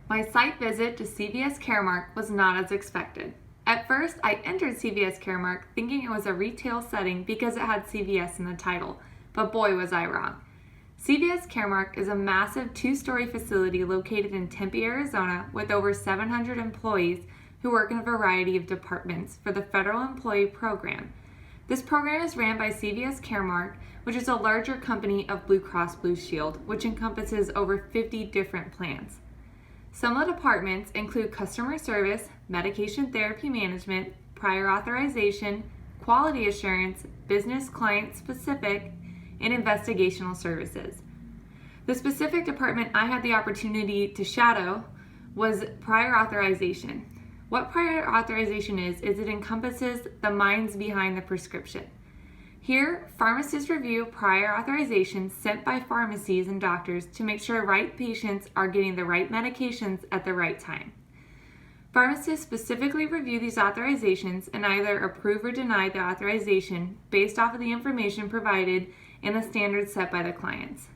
My site visit to CVS Caremark was not as expected. At first, I entered CVS Caremark thinking it was a retail setting because it had CVS in the title, but boy was I wrong. CVS Caremark is a massive 2-story facility located in Tempe, Arizona with over 700 employees who work in a variety of departments for the Federal Employee Program. This program is ran by CVS Caremark, which is a larger company of Blue Cross Blue Shield, which encompasses over 50 different plans. Some of the departments include customer service, medication therapy management, prior authorization, quality assurance, business client specific, and investigational services. The specific department I had the opportunity to shadow was prior authorization. What prior authorization is it encompasses the minds behind the prescription. Here, pharmacists review prior authorizations sent by pharmacies and doctors to make sure right patients are getting the right medications at the right time. Pharmacists specifically review these authorizations and either approve or deny the authorization based off of the information provided and the standards set by the clients.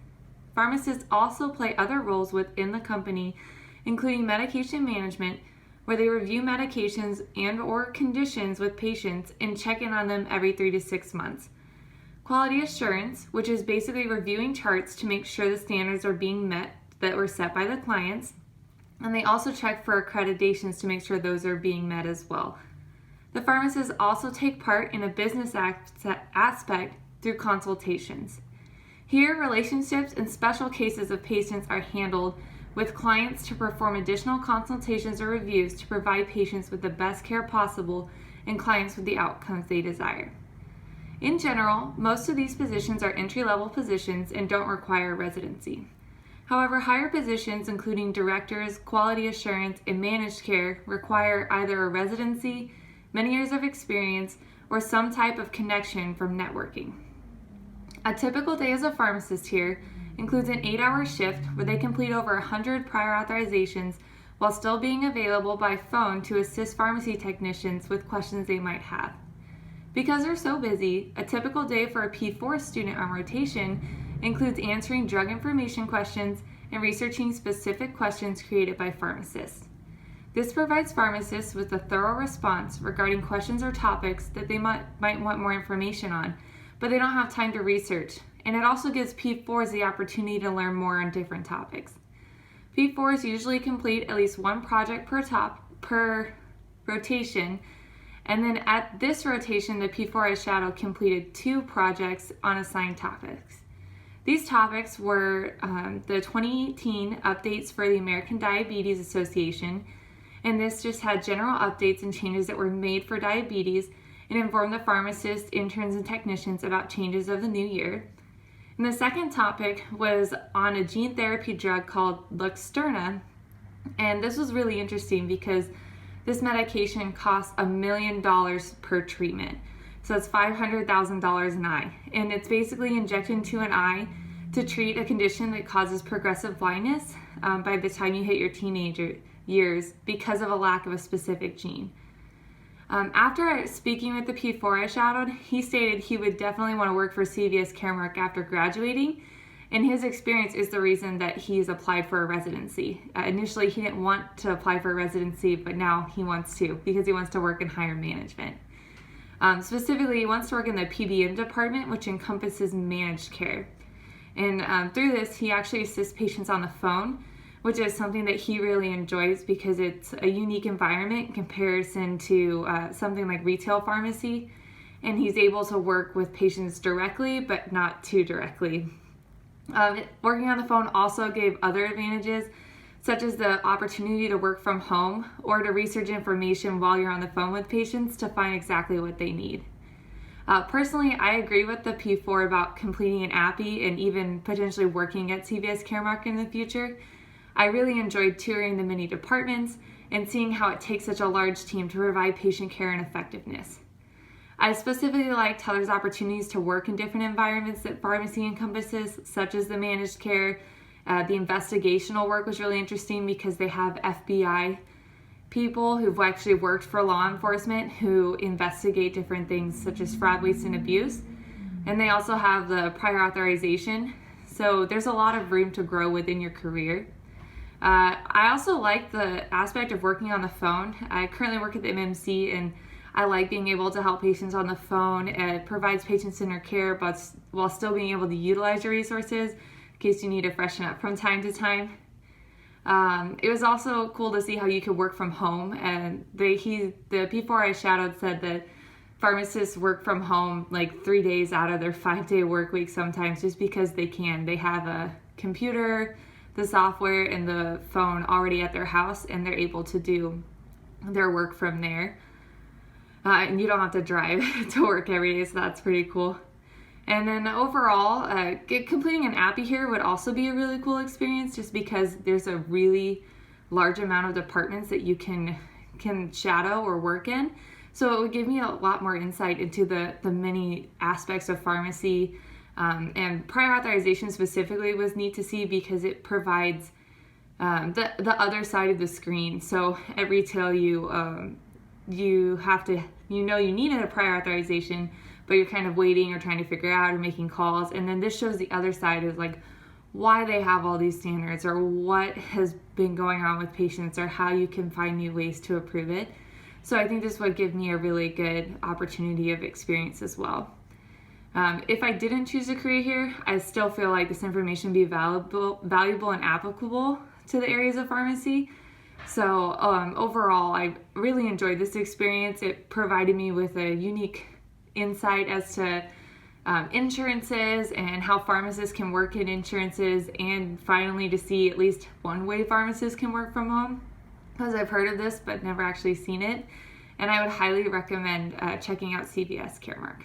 Pharmacists also play other roles within the company, including medication management, where they review medications and/or conditions with patients and check in on them every 3 to 6 months. Quality assurance, which is basically reviewing charts to make sure the standards are being met that were set by the clients, and they also check for accreditations to make sure those are being met as well. The pharmacists also take part in a business aspect through consultations. Here, relationships and special cases of patients are handled with clients to perform additional consultations or reviews to provide patients with the best care possible and clients with the outcomes they desire. In general, most of these positions are entry-level positions and don't require residency. However, higher positions including directors, quality assurance, and managed care require either a residency, many years of experience, or some type of connection from networking. A typical day as a pharmacist here includes an 8-hour shift where they complete over 100 prior authorizations while still being available by phone to assist pharmacy technicians with questions they might have. Because they're so busy, a typical day for a P4 student on rotation includes answering drug information questions and researching specific questions created by pharmacists. This provides pharmacists with a thorough response regarding questions or topics that they might want more information on, but they don't have time to research, and it also gives P4s the opportunity to learn more on different topics. P4s usually complete at least one project per rotation, and then at this rotation, the P4 I shadowed completed 2 projects on assigned topics. These topics were the 2018 updates for the American Diabetes Association, and this just had general updates and changes that were made for diabetes and informed the pharmacists, interns, and technicians about changes of the new year. And the second topic was on a gene therapy drug called Luxturna, and this was really interesting because this medication costs $1 million per treatment. So it's $500,000 an eye. And it's basically injected into an eye to treat a condition that causes progressive blindness by the time you hit your teenager years because of a lack of a specific gene. After speaking with the P4 I shadowed, he stated he would definitely want to work for CVS Caremark after graduating, and his experience is the reason that he's applied for a residency. Initially, he didn't want to apply for a residency, but now he wants to because he wants to work in higher management. Specifically, he wants to work in the PBM department, which encompasses managed care. And through this, he actually assists patients on the phone, which is something that he really enjoys because it's a unique environment in comparison to something like retail pharmacy. And he's able to work with patients directly, but not too directly. Working on the phone also gave other advantages, such as the opportunity to work from home or to research information while you're on the phone with patients to find exactly what they need. Personally, I agree with the P4 about completing an API and even potentially working at CVS Caremark in the future. I really enjoyed touring the many departments and seeing how it takes such a large team to provide patient care and effectiveness. I specifically liked how there's opportunities to work in different environments that pharmacy encompasses, such as the managed care. The investigational work was really interesting because they have FBI people who've actually worked for law enforcement who investigate different things such as fraud, waste, and abuse. And they also have the prior authorization. So there's a lot of room to grow within your career. I also like the aspect of working on the phone. I currently work at the MMC, and I like being able to help patients on the phone. It provides patient-centered care, but while still being able to utilize your resources in case you need to freshen up from time to time. It was also cool to see how you could work from home, and the P4 I shadowed said that pharmacists work from home like 3 days out of their 5-day work week sometimes, just because they can. They have a computer, the software, and the phone already at their house, and they're able to do their work from there. And you don't have to drive to work every day, so that's pretty cool. And then overall, completing an appy here would also be a really cool experience, just because there's a really large amount of departments that you can shadow or work in. So it would give me a lot more insight into the many aspects of pharmacy. And prior authorization specifically was neat to see, because it provides the other side of the screen. So at retail, you have to, you needed a prior authorization, but you're kind of waiting or trying to figure out or making calls. And then this shows the other side is like why they have all these standards, or what has been going on with patients, or how you can find new ways to improve it. So I think this would give me a really good opportunity of experience as well. If I didn't choose a career here, I still feel like this information would be valuable and applicable to the areas of pharmacy. So overall, I really enjoyed this experience. It provided me with a unique insight as to insurances and how pharmacists can work in insurances, and finally to see at least one way pharmacists can work from home, because I've heard of this but never actually seen it. And I would highly recommend checking out CVS Caremark.